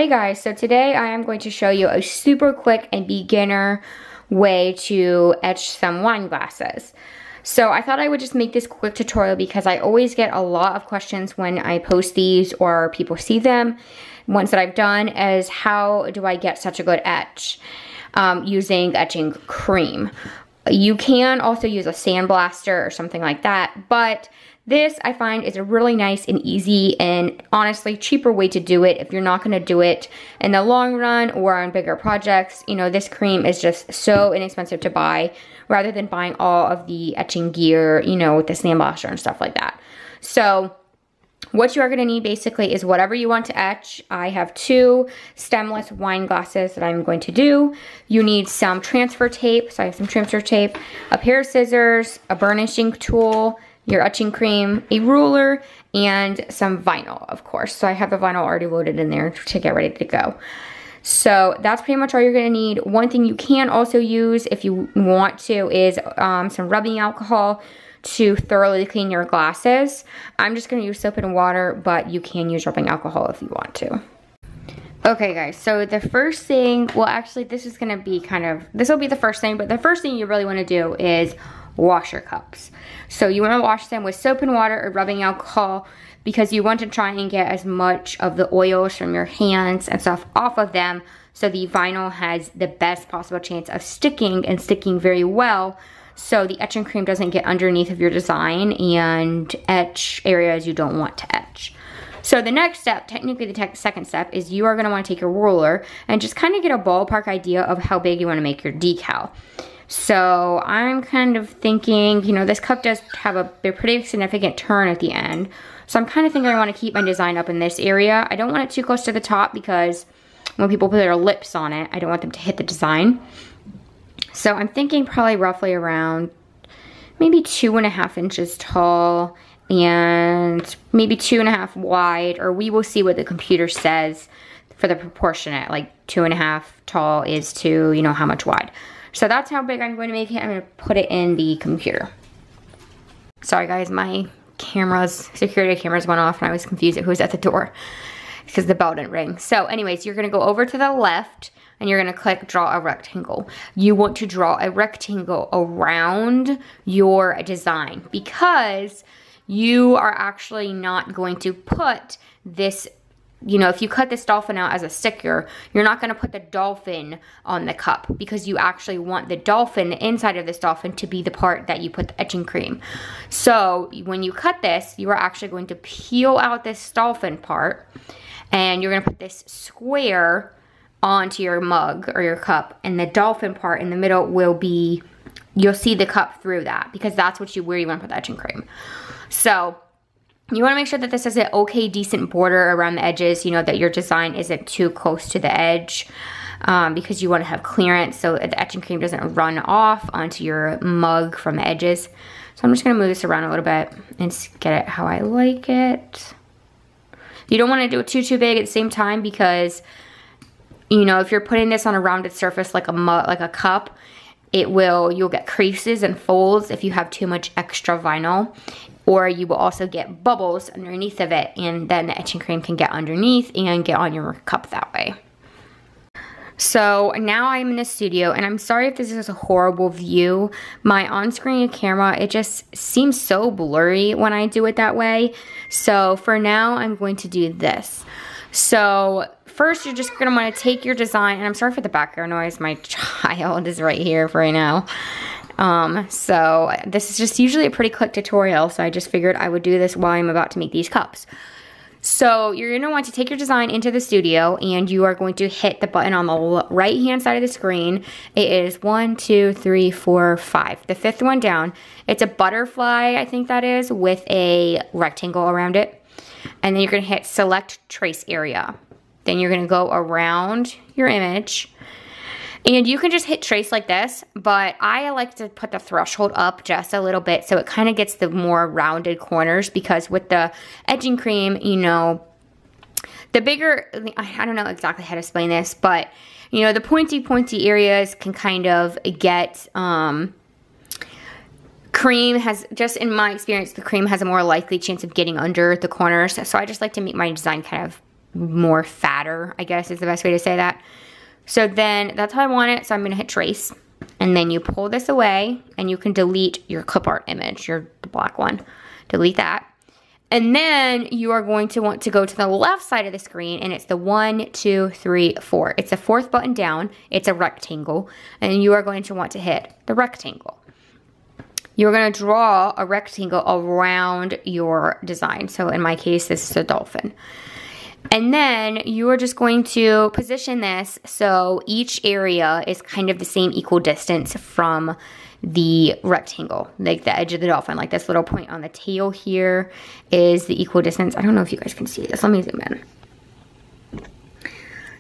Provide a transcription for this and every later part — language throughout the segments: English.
Hey guys, so today I am going to show you a super quick and beginner way to etch some wine glasses. So I thought I would just make this quick tutorial because I always get a lot of questions when I post these or people see them. Ones that I've done is how do I get such a good etch using etching cream. You can also use a sandblaster or something like that, but this I find is a really nice and easy and honestly cheaper way to do it if you're not gonna do it in the long run or on bigger projects. You know, this cream is just so inexpensive to buy rather than buying all of the etching gear, you know, with the sandblaster and stuff like that. So what you are gonna need basically is whatever you want to etch. I have 2 stemless wine glasses that I'm going to do. You need some transfer tape, so I have some transfer tape, a pair of scissors, a burnishing tool, your etching cream, a ruler, and some vinyl, of course. So I have the vinyl already loaded in there to get ready to go. So that's pretty much all you're gonna need. One thing you can also use if you want to is some rubbing alcohol to thoroughly clean your glasses. I'm just gonna use soap and water, but you can use rubbing alcohol if you want to. Okay guys, so the first thing, well actually this is gonna be this will be the first thing, but the first thing you really wanna do is wash your cups. So you want to wash them with soap and water or rubbing alcohol because you want to try and get as much of the oils from your hands and stuff off of them so the vinyl has the best possible chance of sticking and sticking very well so the etching cream doesn't get underneath of your design and etch areas you don't want to etch. So the next step, technically the second step, is you are going to want to take your ruler and just kind of get a ballpark idea of how big you want to make your decal. So I'm kind of thinking, you know, this cup does have a pretty significant turn at the end. So I'm kind of thinking I want to keep my design up in this area. I don't want it too close to the top because when people put their lips on it, I don't want them to hit the design. So I'm thinking probably roughly around maybe 2.5 inches tall and maybe 2.5 wide, or we will see what the computer says for the proportionate, like 2.5 tall is to, you know, how much wide. So that's how big I'm going to make it. I'm going to put it in the computer. Sorry guys, my security cameras went off and I was confused at who was at the door because the bell didn't ring. So anyways, you're going to go over to the left and you're going to click draw a rectangle. You want to draw a rectangle around your design because you are actually not going to put this, you know, if you cut this dolphin out as a sticker, you're not going to put the dolphin on the cup because you actually want the dolphin, the inside of this dolphin, to be the part that you put the etching cream. So when you cut this, you are actually going to peel out this dolphin part and you're going to put this square onto your mug or your cup, and the dolphin part in the middle will be, you'll see the cup through that because that's where you want to put the etching cream. So you want to make sure that this has an okay, decent border around the edges, you know, that your design isn't too close to the edge because you want to have clearance so the etching cream doesn't run off onto your mug from the edges. So I'm just going to move this around a little bit and get it how I like it. You don't want to do it too big at the same time because, you know, if you're putting this on a rounded surface like a cup, you'll get creases and folds if you have too much extra vinyl, or you will also get bubbles underneath of it, and then the etching cream can get underneath and get on your cup that way. So now I'm in the studio, and I'm sorry if this is a horrible view. My on-screen camera, it just seems so blurry when I do it that way. So for now, I'm going to do this. So first, you're just gonna wanna take your design, and I'm sorry for the background noise, my child is right here for right now. So this is just usually a pretty quick tutorial, so I just figured I would do this while I'm about to make these cups. So you're gonna want to take your design into the studio, and you are going to hit the button on the right hand side of the screen. It is 1, 2, 3, 4, 5. The 5th one down. It's a butterfly, I think that is, with a rectangle around it. And then you're gonna hit select trace area. Then you're gonna go around your image. And you can just hit trace like this, but I like to put the threshold up just a little bit so it kind of gets the more rounded corners, because with the etching cream, you know, the bigger, I don't know exactly how to explain this, but you know, the pointy areas can kind of get, cream has, just in my experience, the cream has a more likely chance of getting under the corners. So I just like to make my design kind of more fatter, I guess is the best way to say that. So then that's how I want it. So I'm gonna hit trace. And then you pull this away and you can delete your clip art image, the black one. Delete that. And then you are going to want to go to the left side of the screen, and it's the 1, 2, 3, 4. It's the fourth button down. It's a rectangle, and you are going to want to hit the rectangle. You're going to draw a rectangle around your design. So in my case, this is a dolphin. And then you are just going to position this so each area is kind of the same equal distance from the rectangle, like the edge of the dolphin. Like this little point on the tail here is the equal distance. I don't know if you guys can see this. Let me zoom in.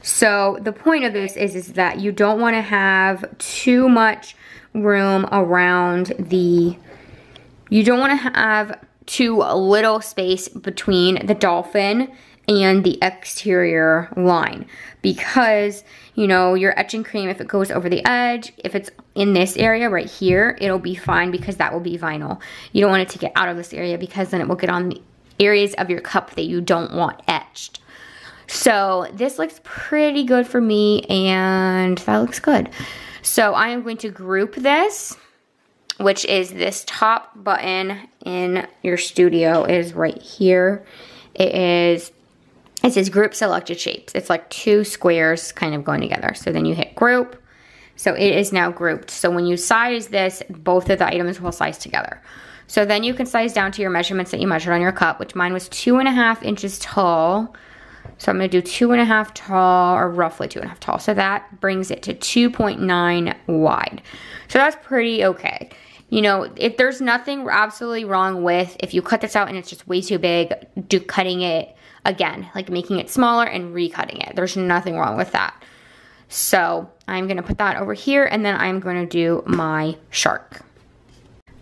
So the point of this is that you don't want to have too much room around you don't want to have too little space between the dolphin and the exterior line, because you know your etching cream, if it goes over the edge, if it's in this area right here, it'll be fine because that will be vinyl. You don't want it to get out of this area because then it will get on the areas of your cup that you don't want etched. So this looks pretty good for me, and that looks good. So I am going to group this, which is this top button in your studio is right here. It says group selected shapes. It's like two squares kind of going together. So then you hit group. So it is now grouped. So when you size this, both of the items will size together. So then you can size down to your measurements that you measured on your cup, which mine was 2.5 inches tall. So I'm gonna do 2.5 tall, or roughly 2.5 tall. So that brings it to 2.9 wide. So that's pretty okay. You know, if there's nothing absolutely wrong with, if you cut this out and it's just way too big, cutting it again, like making it smaller and recutting it. There's nothing wrong with that. So I'm gonna put that over here, and then I'm gonna do my shark.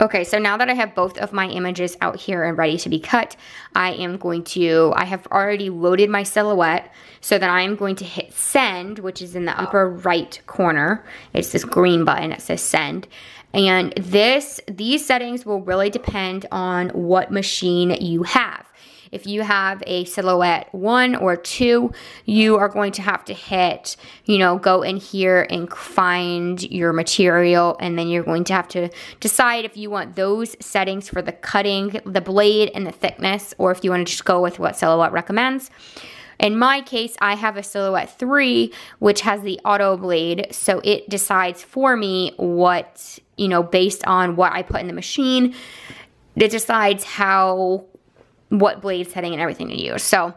Okay, so now that I have both of my images out here and ready to be cut, I have already loaded my silhouette, so that I'm going to hit send, which is in the upper right corner. It's this green button that says send. And these settings will really depend on what machine you have. If you have a Silhouette 1 or 2, you are going to have to hit, go in here and find your material, and then you're going to have to decide if you want those settings for the cutting, the blade, and the thickness, or if you want to just go with what Silhouette recommends. In my case, I have a Silhouette 3, which has the auto blade, so it decides for me what, based on what I put in the machine, it decides what blade setting and everything to use. So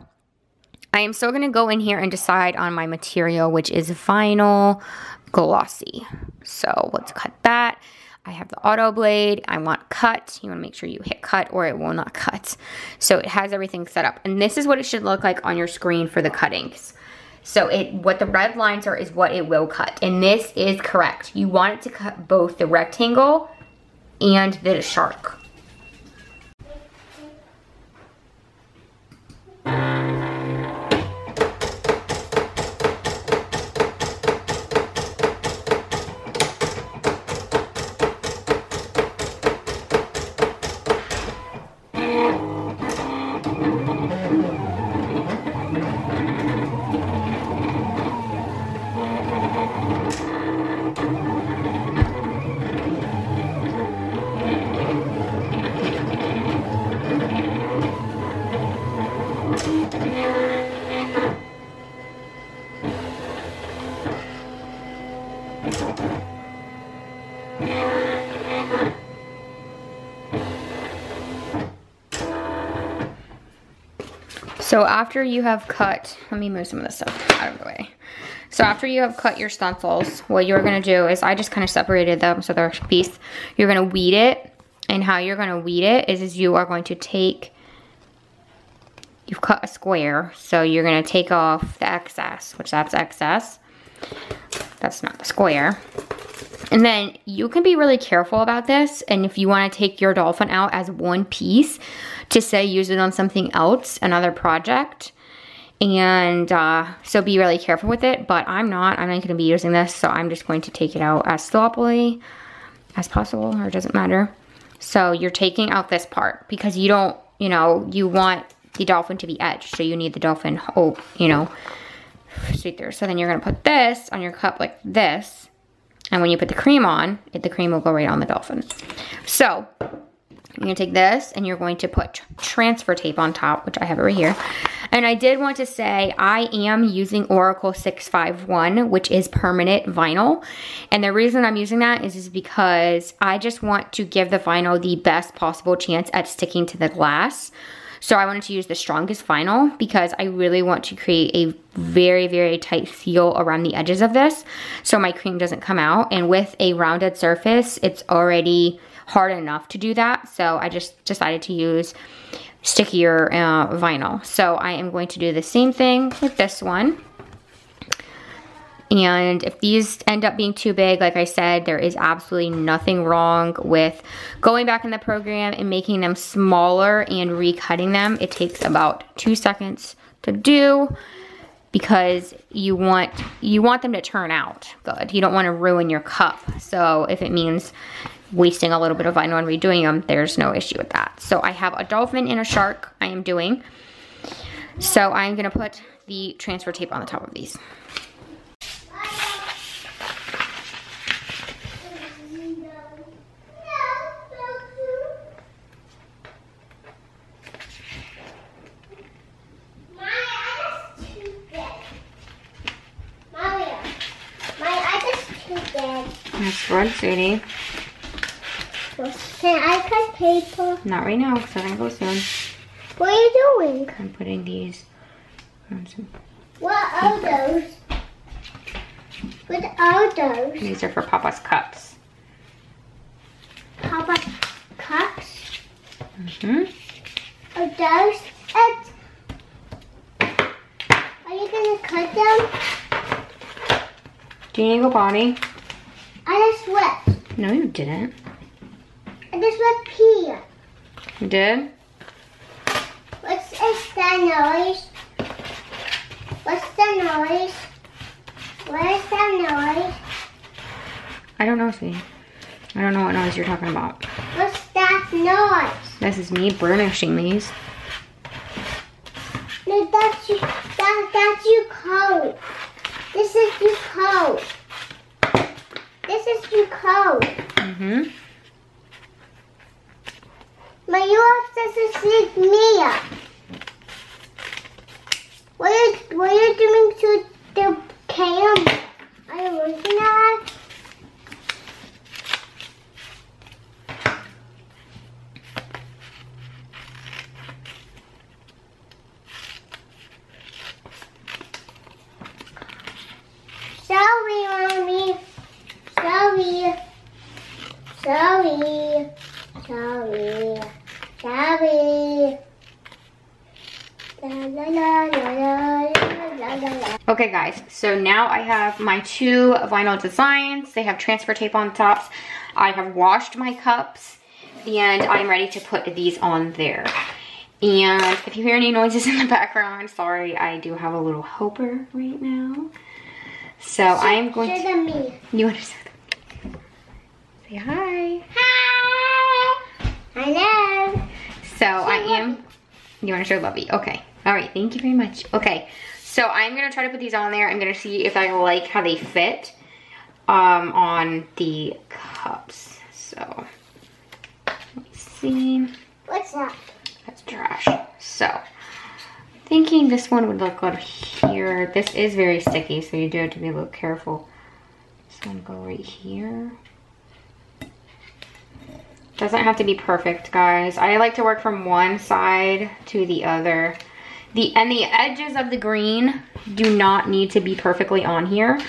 I am still going to go in here and decide on my material, which is vinyl glossy. So let's cut that. I have the auto blade. I want cut. You want to make sure you hit cut or it will not cut. So it has everything set up. And this is what it should look like on your screen for the cuttings. So what the red lines are is what it will cut. And this is correct. You want it to cut both the rectangle and the shark. So after you have cut, let me move some of this stuff out of the way. So after you have cut your stencils, what you're gonna do is, I just kind of separated them so they're a piece. You're gonna weed it, and how you're gonna weed it is you are going to take, you've cut a square, so you're gonna take off the excess, which that's excess. That's not the square. And then you can be really careful about this, and if you want to take your dolphin out as one piece to say use it on something else, another project, and so be really careful with it, but I'm not going to be using this, so I'm just going to take it out as sloppily as possible, or it doesn't matter. So you're taking out this part because you don't, you want the dolphin to be etched. So you need the dolphin, you know, straight through. So then you're gonna put this on your cup like this. And when you put the cream on, the cream will go right on the dolphin. So you're gonna take this and you're going to put transfer tape on top, which I have it right here. And I did want to say I am using Oracle 651, which is permanent vinyl. And the reason I'm using that is because I just want to give the vinyl the best possible chance at sticking to the glass. So I wanted to use the strongest vinyl because I really want to create a very, very tight seal around the edges of this so my cream doesn't come out. And with a rounded surface, it's already hard enough to do that. So I just decided to use stickier vinyl. So I am going to do the same thing with this one. And if these end up being too big, like I said, there is absolutely nothing wrong with going back in the program and making them smaller and recutting them. It takes about 2 seconds to do because you want them to turn out good. You don't want to ruin your cup. So if it means wasting a little bit of vinyl and redoing them, there's no issue with that. So I have a dolphin and a shark I am doing. So I'm gonna put the transfer tape on the top of these. That's good, sweetie. Can I cut paper? Not right now, because I'm gonna go soon. What are you doing? I'm putting these on some. What are those? What are those? These are for Papa's cups. Papa's cups? Mm-hmm. Are those? Are you gonna cut them? Do you need to go potty? I just wet. No, you didn't. I just wet here. You did? What's that noise? What's the noise? What is that noise? I don't know, sweetie. I don't know what noise you're talking about. What's that noise? This is me burnishing these. No, that's you code. This is your code. This is your code. Mm-hmm. My yours doesn't sleep me up. What are you doing to the camera? Are you looking at it? Sorry, Mommy. Sorry. Sorry. Sorry. Sorry. La, la, la, la, la, la, la. Okay guys, so now I have my 2 vinyl designs. They have transfer tape on the tops. I have washed my cups and I'm ready to put these on there. And if you hear any noises in the background, sorry, I do have a little helper right now. So I'm going to... Show them me. You want to say that? Say hi. Hi. Hello. So I am... You want to show Lovey? Okay. All right. Thank you very much. Okay. So I'm going to try to put these on there. I'm going to see if I like how they fit on the cups. So let's see. What's that? That's trash. So thinking this one would look good here. This is very sticky, so you do have to be a little careful. This one go right here. Doesn't have to be perfect, guys. I like to work from one side to the other. The edges of the green do not need to be perfectly on here.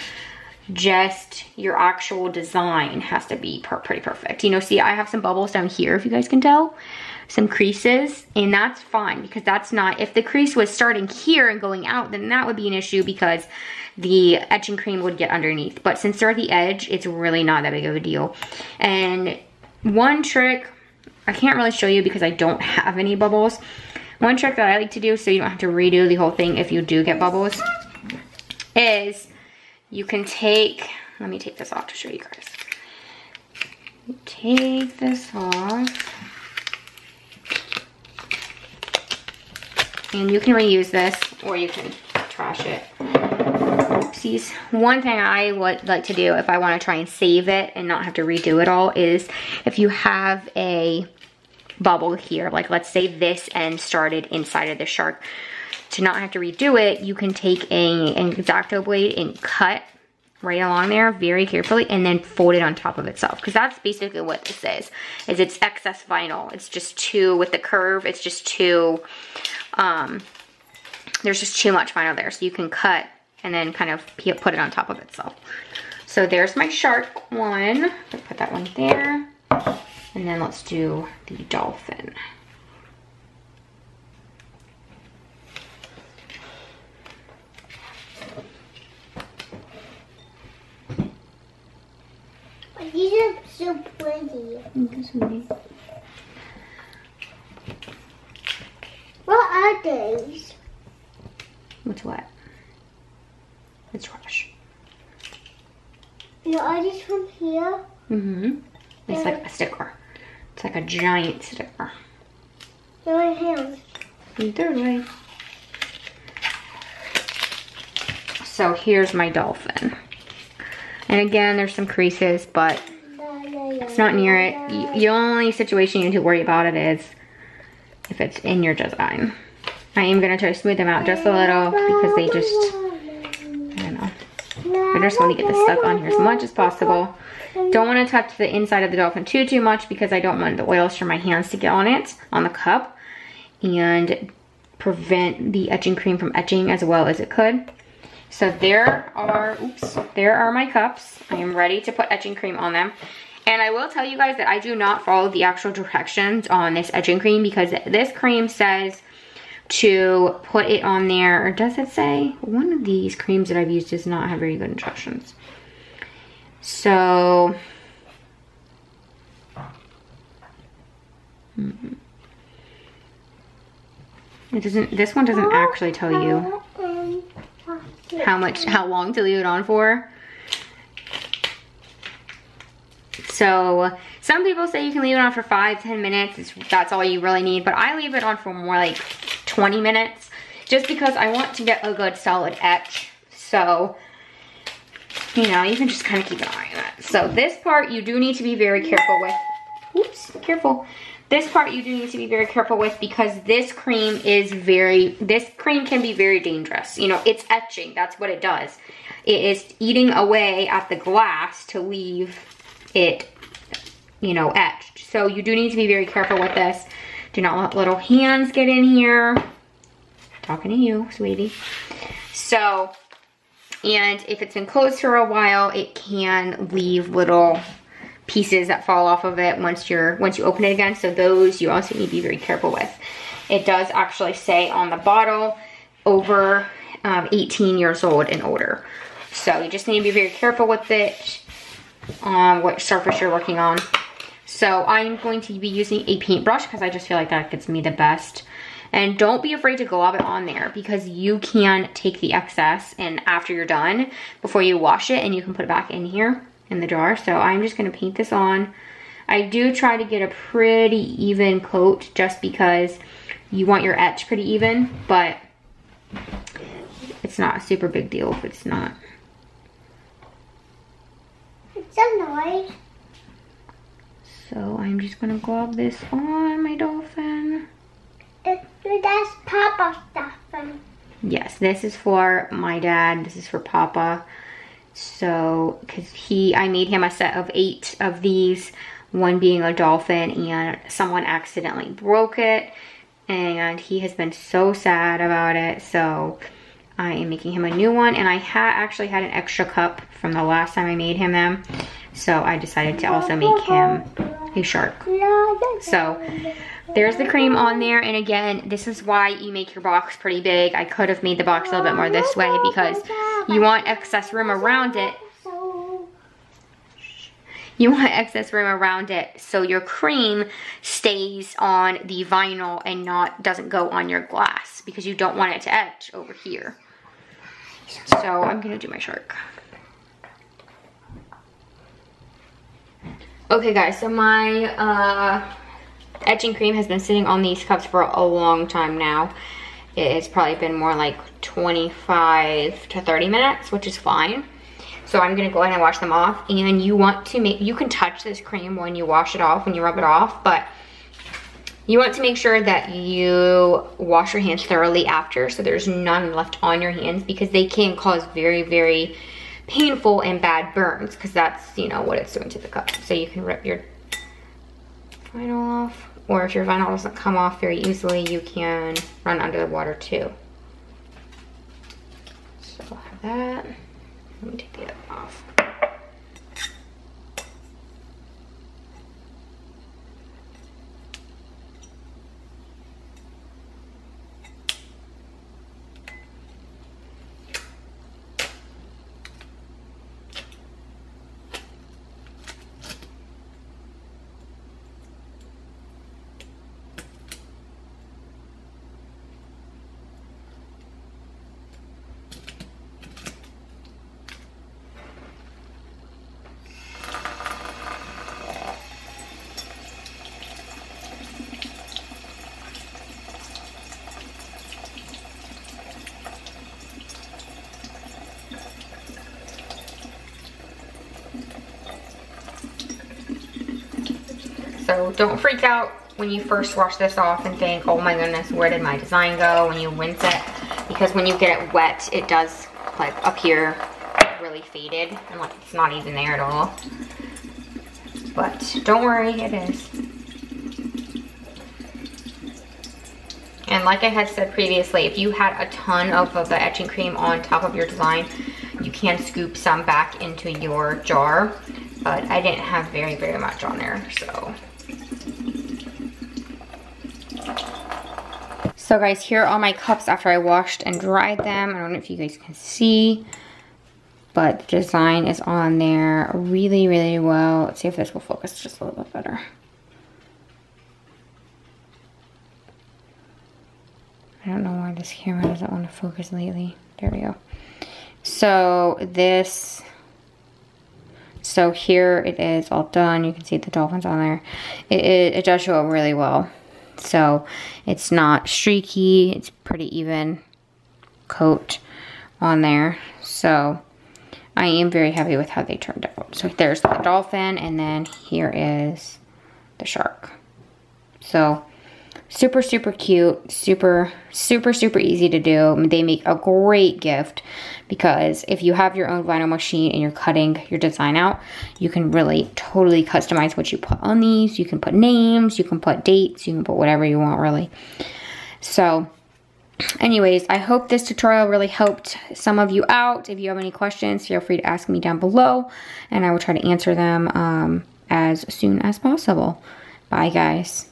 Just your actual design has to be pretty perfect. You know, see, I have some bubbles down here, if you guys can tell. Some creases, and that's fine because that's not, if the crease was starting here and going out, then that would be an issue because the etching cream would get underneath. But since they're at the edge, it's really not that big of a deal. And one trick, I can't really show you because I don't have any bubbles. One trick that I like to do so you don't have to redo the whole thing if you do get bubbles is you can take, let me take this off to show you guys. Take this off. And you can reuse this or you can trash it. Oopsies. One thing I would like to do if I want to try and save it and not have to redo it all is if you have a bubble here, like let's say this end started inside of the shark, to not have to redo it, you can take an X-Acto blade and cut right along there very carefully and then fold it on top of itself, because that's basically what this is it's excess vinyl. It's just too, with the curve, it's just too, there's just too much vinyl there, so you can cut and then kind of put it on top of itself. So there's my shark one. Put that one there. And then let's do the dolphin. These are so pretty. What are these? What's what? It's trash. No, are these from here? Mm-hmm. It's like a sticker. It's like a giant sticker. No, my hands. The third way. So here's my dolphin. And again, there's some creases, but it's not near it. The only situation you need to worry about it is if it's in your design. I am gonna try to smooth them out just a little because they just, I don't know. I just want to get this stuck on here as much as possible. Don't want to touch the inside of the dolphin too much because I don't want the oils from my hands to get on it, on the cup, and prevent the etching cream from etching as well as it could. So there are my cups. I am ready to put etching cream on them. And I will tell you guys that I do not follow the actual directions on this etching cream because this cream says to put it on there, or does it say? One of these creams that I've used does not have very good instructions. So, it doesn't, this one doesn't actually tell you how long to leave it on for. So some people say you can leave it on for 5-10 minutes. That's all you really need, but I leave it on for more like 20 minutes just because I want to get a good solid etch. So, you know, you can just kind of keep an eye on it. So this part you do need to be very careful with. Oops, careful. This part you do need to be very careful with because this cream can be very dangerous. You know, it's etching, that's what it does. It is eating away at the glass to leave it, you know, etched. So you do need to be very careful with this. Do not let little hands get in here. Talking to you, sweetie. So, and if it's been closed for a while, it can leave little pieces that fall off of it once you open it again. So those you also need to be very careful with. It does actually say on the bottle over 18 years old and older. So you just need to be very careful with it, what surface you're working on. So I'm going to be using a paintbrush because I just feel like that gets me the best. And don't be afraid to glob it on there because you can take the excess and after you're done, before you wash it, and you can put it back in here in the jar. So I'm just gonna paint this on. I do try to get a pretty even coat just because you want your etch pretty even, but it's not a super big deal if it's not. It's annoying. So I'm just gonna glob this on my dolphin. That's Papa's dolphin. Yes, this is for my dad, this is for Papa. So, because I made him a set of 8 of these, one being a dolphin, and someone accidentally broke it, and he has been so sad about it, so I am making him a new one, and I actually had an extra cup from the last time I made him them, so I decided to also make him a shark. So, there's the cream on there, and again, this is why you make your box pretty big. I could have made the box a little bit more this way because you want excess room around it. You want excess room around it so your cream stays on the vinyl and doesn't go on your glass because you don't want it to etch over here. So I'm gonna do my shark. Okay guys, so my etching cream has been sitting on these cups for a long time now. it's probably been more like 25 to 30 minutes, which is fine. So I'm gonna go ahead and wash them off. And you want to you can touch this cream when you wash it off, when you rub it off, but you want to make sure that you wash your hands thoroughly after, so there's none left on your hands, because they can cause very, very painful and bad burns, because that's, you know, what it's doing to the cup. So you can rip your vinyl off, or if your vinyl doesn't come off very easily, you can run under the water too. So I'll have that. Let me take the other off. So don't freak out when you first wash this off and think, oh my goodness, where did my design go, when you rinse it. Because when you get it wet, it does, like up here, really faded, and like it's not even there at all. But don't worry, it is. And like I had said previously, if you had a ton of the etching cream on top of your design, you can scoop some back into your jar. But I didn't have very, very much on there, so. So guys, here are all my cups after I washed and dried them. I don't know if you guys can see, but the design is on there really, really well. Let's see if this will focus just a little bit better. I don't know why this camera doesn't want to focus lately. There we go. So this, so here it is all done. You can see the dolphins on there. It does show up really well. So it's not streaky, it's pretty even coat on there. So I am very happy with how they turned out. So there's the dolphin, and then here is the shark. So super, super cute, super, super, super easy to do. They make a great gift, because if you have your own vinyl machine and you're cutting your design out, you can really totally customize what you put on these. You can put names, you can put dates, you can put whatever you want, really. So anyways, I hope this tutorial really helped some of you out. If you have any questions, feel free to ask me down below, and I will try to answer them as soon as possible. Bye, guys.